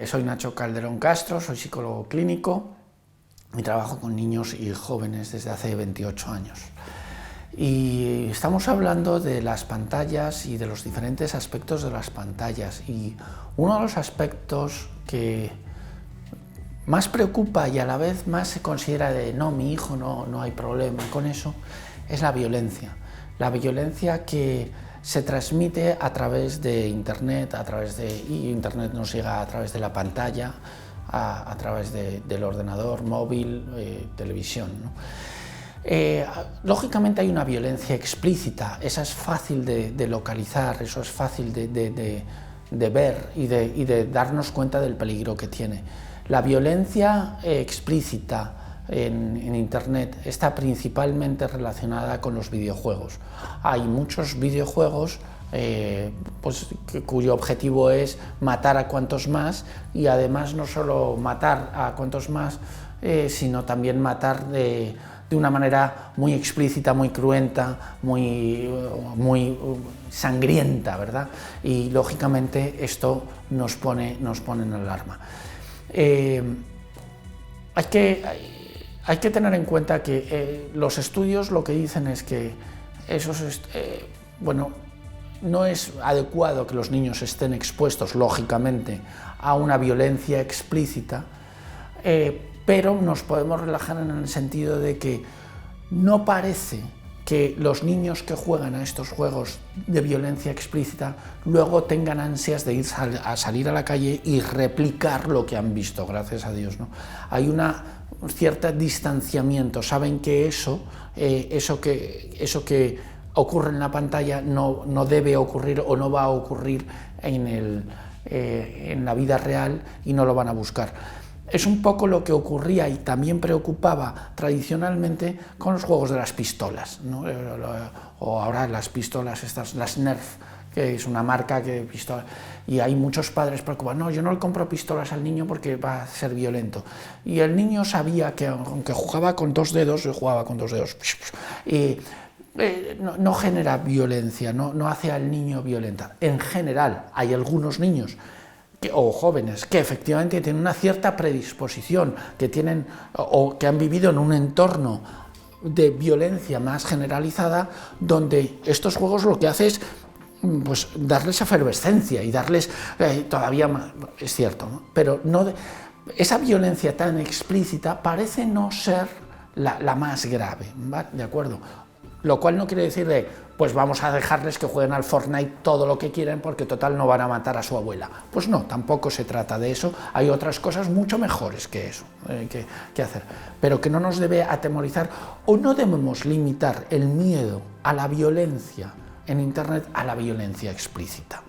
Soy Nacho Calderón Castro, soy psicólogo clínico y trabajo con niños y jóvenes desde hace 28 años. Y estamos hablando de las pantallas y de los diferentes aspectos de las pantallas. Y uno de los aspectos que más preocupa y a la vez más se considera de no, mi hijo no hay problema con eso, es la violencia. La violencia que se transmite a través de Internet, y Internet nos llega a través de la pantalla, a través del ordenador, móvil, televisión, ¿no? Lógicamente hay una violencia explícita, esa es fácil de localizar, eso es fácil de ver y de darnos cuenta del peligro que tiene. La violencia explícita en Internet está principalmente relacionada con los videojuegos. Hay muchos videojuegos cuyo objetivo es matar a cuantos más, y además no solo matar a cuantos más, sino también matar de una manera muy explícita, muy cruenta, muy sangrienta, ¿verdad? Y lógicamente esto nos pone en alarma. Hay que tener en cuenta que los estudios lo que dicen es que no es adecuado que los niños estén expuestos, lógicamente, a una violencia explícita, pero nos podemos relajar en el sentido de que no parece que los niños que juegan a estos juegos de violencia explícita luego tengan ansias de ir a salir a la calle y replicar lo que han visto, gracias a Dios, ¿no? Hay un cierto distanciamiento, saben que eso que ocurre en la pantalla no debe ocurrir o no va a ocurrir en la vida real y no lo van a buscar. Es un poco lo que ocurría y también preocupaba tradicionalmente con los juegos de las pistolas, ¿no? O ahora las pistolas estas, las Nerf, que es una marca y hay muchos padres preocupados, no, yo no le compro pistolas al niño porque va a ser violento. Y el niño sabía que aunque jugaba con dos dedos, y no genera violencia, no hace al niño violenta. En general, hay algunos niños o jóvenes que efectivamente tienen una cierta predisposición, que tienen o que han vivido en un entorno de violencia más generalizada, donde estos juegos lo que hace es darles efervescencia y darles todavía más, es cierto, ¿no? Pero esa violencia tan explícita parece no ser la más grave, ¿vale? ¿De acuerdo? Lo cual no quiere decir pues vamos a dejarles que jueguen al Fortnite todo lo que quieran porque total no van a matar a su abuela. Pues no, tampoco se trata de eso, hay otras cosas mucho mejores que eso que hacer, pero que no nos debe atemorizar o no debemos limitar el miedo a la violencia en Internet a la violencia explícita,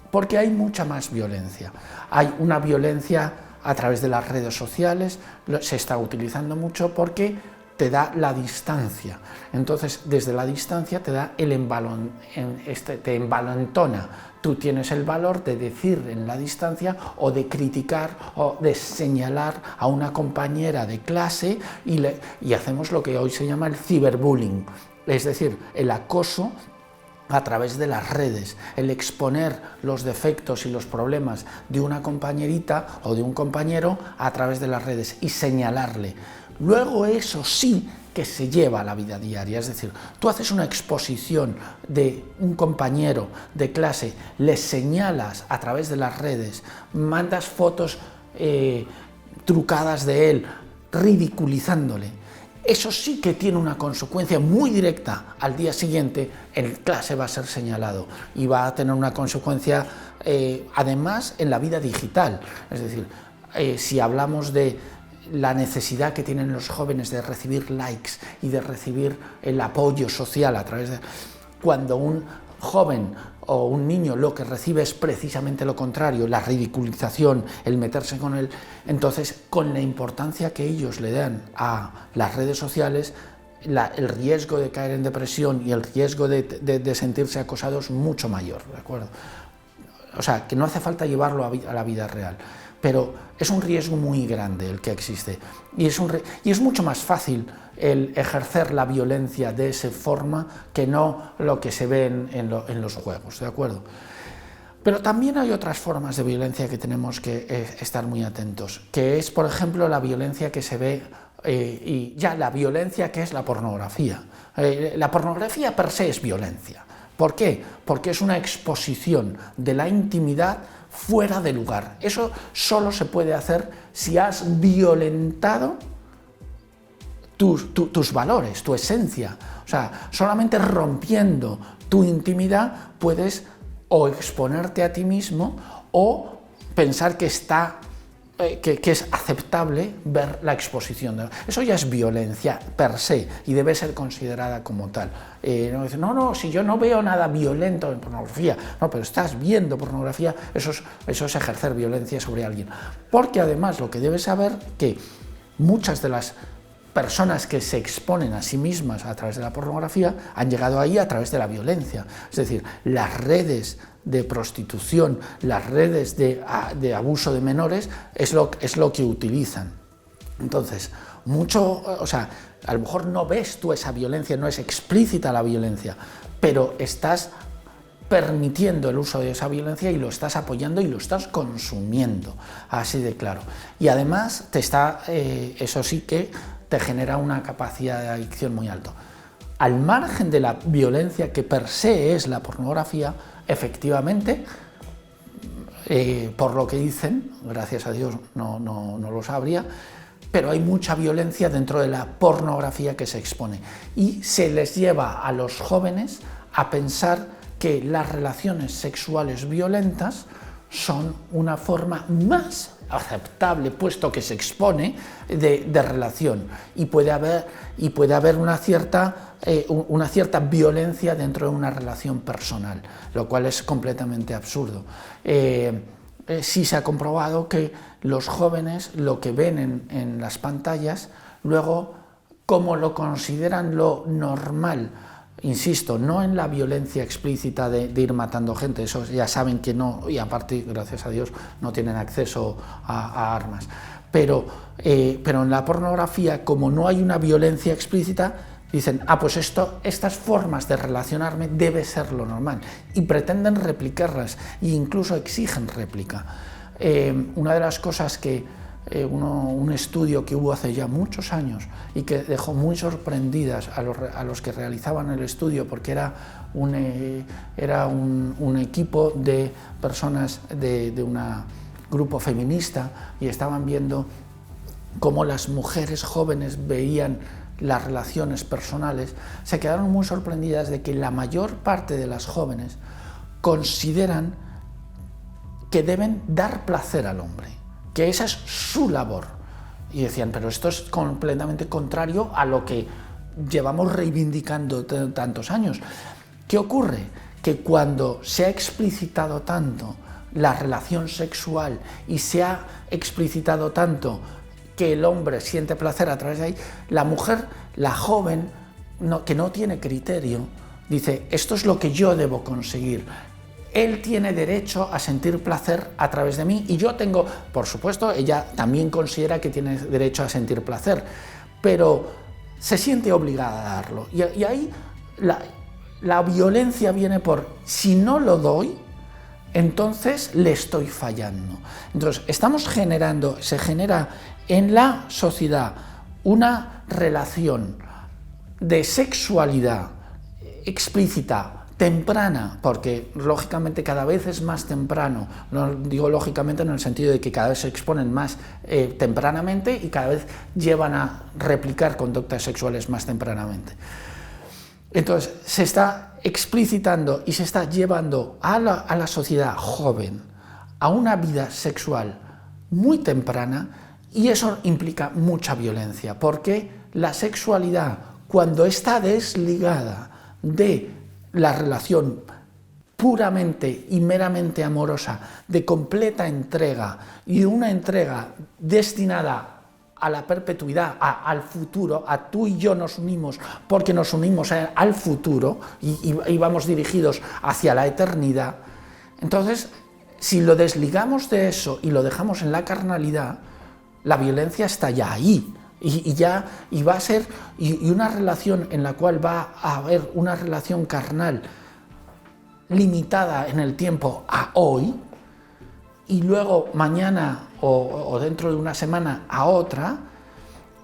porque hay mucha más violencia. Hay una violencia a través de las redes sociales, se está utilizando mucho porque te da la distancia. Entonces, desde la distancia te da te envalentona. Tú tienes el valor de decir en la distancia o de criticar o de señalar a una compañera de clase y hacemos lo que hoy se llama el ciberbullying, es decir, el acoso a través de las redes, el exponer los defectos y los problemas de una compañerita o de un compañero a través de las redes y señalarle. Luego eso sí que se lleva a la vida diaria, es decir, tú haces una exposición de un compañero de clase, le señalas a través de las redes, mandas fotos trucadas de él, ridiculizándole. Eso sí que tiene una consecuencia muy directa. Al día siguiente en clase va a ser señalado y va a tener una consecuencia además en la vida digital. Es decir, si hablamos de la necesidad que tienen los jóvenes de recibir likes y de recibir el apoyo social a través de... Cuando un joven o un niño lo que recibe es precisamente lo contrario, la ridiculización, el meterse con él, entonces con la importancia que ellos le dan a las redes sociales, el riesgo de caer en depresión y el riesgo de sentirse acosado es mucho mayor, ¿de acuerdo? O sea, que no hace falta llevarlo a la vida real, pero es un riesgo muy grande el que existe y es mucho más fácil el ejercer la violencia de esa forma que no lo que se ve en los juegos, ¿de acuerdo? Pero también hay otras formas de violencia que tenemos que estar muy atentos, que es, por ejemplo, la violencia que se ve, y ya la violencia que es la pornografía. La pornografía per se es violencia. ¿Por qué? Porque es una exposición de la intimidad fuera de lugar. Eso solo se puede hacer si has violentado tus valores, tu esencia. O sea, solamente rompiendo tu intimidad puedes o exponerte a ti mismo o pensar que es aceptable ver la exposición. Eso ya es violencia per se y debe ser considerada como tal. No, si yo no veo nada violento en pornografía, no, pero estás viendo pornografía, eso es ejercer violencia sobre alguien. Porque además lo que debes saber que muchas de las personas que se exponen a sí mismas a través de la pornografía han llegado ahí a través de la violencia. Es decir, las redes de prostitución, las redes de abuso de menores es lo que utilizan. Entonces, a lo mejor no ves tú esa violencia, no es explícita la violencia, pero estás permitiendo el uso de esa violencia y lo estás apoyando y lo estás consumiendo, así de claro. Y además eso sí que te genera una capacidad de adicción muy alta. Al margen de la violencia que per se es la pornografía, efectivamente, por lo que dicen, gracias a Dios no lo sabría, pero hay mucha violencia dentro de la pornografía que se expone y se les lleva a los jóvenes a pensar que las relaciones sexuales violentas son una forma más aceptable, puesto que se expone, de relación, y puede haber una cierta violencia dentro de una relación personal, lo cual es completamente absurdo. Sí se ha comprobado que los jóvenes lo que ven en las pantallas, luego, como lo consideran lo normal, insisto, no en la violencia explícita de ir matando gente, eso ya saben que no, y aparte, gracias a Dios, no tienen acceso a armas. Pero en la pornografía, como no hay una violencia explícita, dicen, pues estas formas de relacionarme debe ser lo normal, y pretenden replicarlas, e incluso exigen réplica. Una de las cosas que un estudio que hubo hace ya muchos años y que dejó muy sorprendidas a los que realizaban el estudio, porque era un equipo de personas de un grupo feminista, y estaban viendo cómo las mujeres jóvenes veían las relaciones personales. Se quedaron muy sorprendidas de que la mayor parte de las jóvenes consideran que deben dar placer al hombre, que esa es su labor. Y decían, pero esto es completamente contrario a lo que llevamos reivindicando tantos años. ¿Qué ocurre? Que cuando se ha explicitado tanto la relación sexual y se ha explicitado tanto que el hombre siente placer a través de ahí, la mujer, la joven, que no tiene criterio, dice, esto es lo que yo debo conseguir. Él tiene derecho a sentir placer a través de mí y yo tengo, por supuesto, ella también considera que tiene derecho a sentir placer, pero se siente obligada a darlo. Y ahí la violencia viene por, si no lo doy, entonces le estoy fallando. Entonces, se genera en la sociedad una relación de sexualidad explícita, temprana, porque lógicamente cada vez es más temprano, no digo lógicamente en el sentido de que cada vez se exponen más tempranamente y cada vez llevan a replicar conductas sexuales más tempranamente. Entonces se está explicitando y se está llevando a la sociedad joven a una vida sexual muy temprana, y eso implica mucha violencia, porque la sexualidad, cuando está desligada de la relación puramente y meramente amorosa, de completa entrega, y una entrega destinada a la perpetuidad, al futuro, a tú y yo nos unimos porque nos unimos al futuro y vamos dirigidos hacia la eternidad. Entonces, si lo desligamos de eso y lo dejamos en la carnalidad, la violencia está ya ahí. Y va a ser una relación en la cual va a haber una relación carnal limitada en el tiempo a hoy, y luego mañana o dentro de una semana a otra,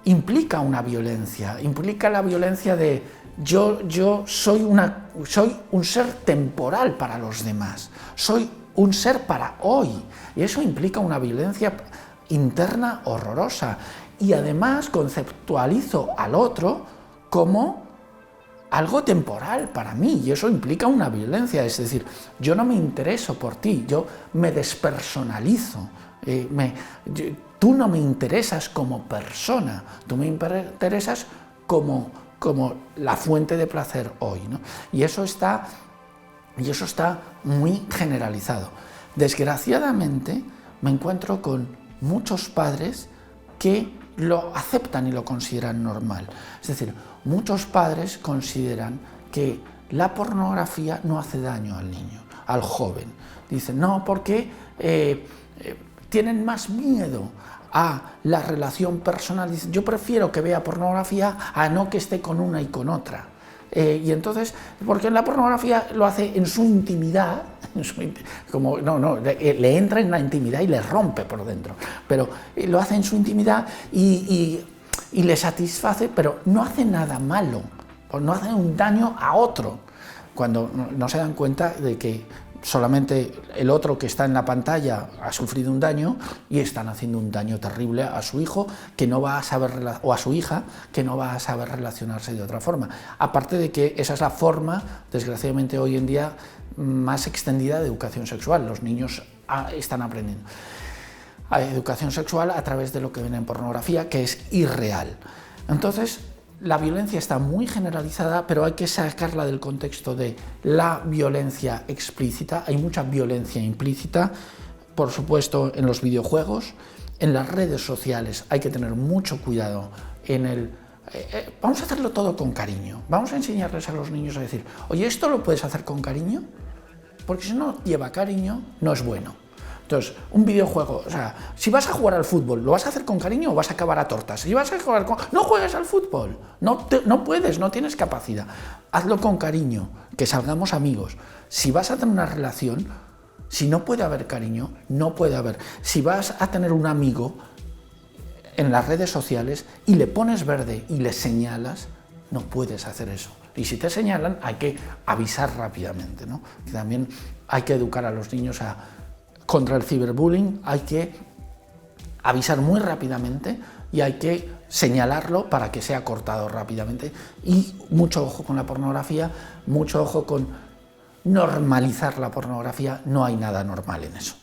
implica una violencia, implica la violencia de yo soy un ser temporal para los demás, soy un ser para hoy, y eso implica una violencia interna horrorosa, y además conceptualizo al otro como algo temporal para mí, y eso implica una violencia, es decir, yo no me intereso por ti, yo me despersonalizo, tú no me interesas como persona, tú me interesas como la fuente de placer hoy, ¿no? Y eso está muy generalizado. Desgraciadamente me encuentro con muchos padres que lo aceptan y lo consideran normal. Es decir, muchos padres consideran que la pornografía no hace daño al niño, al joven. Dicen, no, porque tienen más miedo a la relación personal. Dicen, yo prefiero que vea pornografía a no que esté con una y con otra. Y entonces, porque en la pornografía lo hace en su intimidad, le entra en la intimidad y le rompe por dentro, pero lo hace en su intimidad y le satisface, pero no hace nada malo, o no hace un daño a otro, cuando no se dan cuenta de que solamente el otro que está en la pantalla ha sufrido un daño y están haciendo un daño terrible a su hijo que no va a saber, o a su hija que no va a saber relacionarse de otra forma. Aparte de que esa es la forma, desgraciadamente hoy en día, más extendida de educación sexual. Los niños están aprendiendo a educación sexual a través de lo que ven en pornografía, que es irreal. Entonces, la violencia está muy generalizada, pero hay que sacarla del contexto de la violencia explícita. Hay mucha violencia implícita, por supuesto, en los videojuegos, en las redes sociales. Hay que tener mucho cuidado vamos a hacerlo todo con cariño. Vamos a enseñarles a los niños a decir, oye, ¿esto lo puedes hacer con cariño? Porque si no lleva cariño, no es bueno. Entonces, un videojuego, o sea, si vas a jugar al fútbol, ¿lo vas a hacer con cariño o vas a acabar a tortas? Si vas a jugar no juegues al fútbol, no puedes, no tienes capacidad. Hazlo con cariño, que salgamos amigos. Si vas a tener una relación, si no puede haber cariño, no puede haber. Si vas a tener un amigo en las redes sociales y le pones verde y le señalas, no puedes hacer eso. Y si te señalan, hay que avisar rápidamente, ¿no? Que también hay que educar a los niños contra el ciberbullying, hay que avisar muy rápidamente y hay que señalarlo para que sea cortado rápidamente. Y mucho ojo con la pornografía, mucho ojo con normalizar la pornografía, no hay nada normal en eso.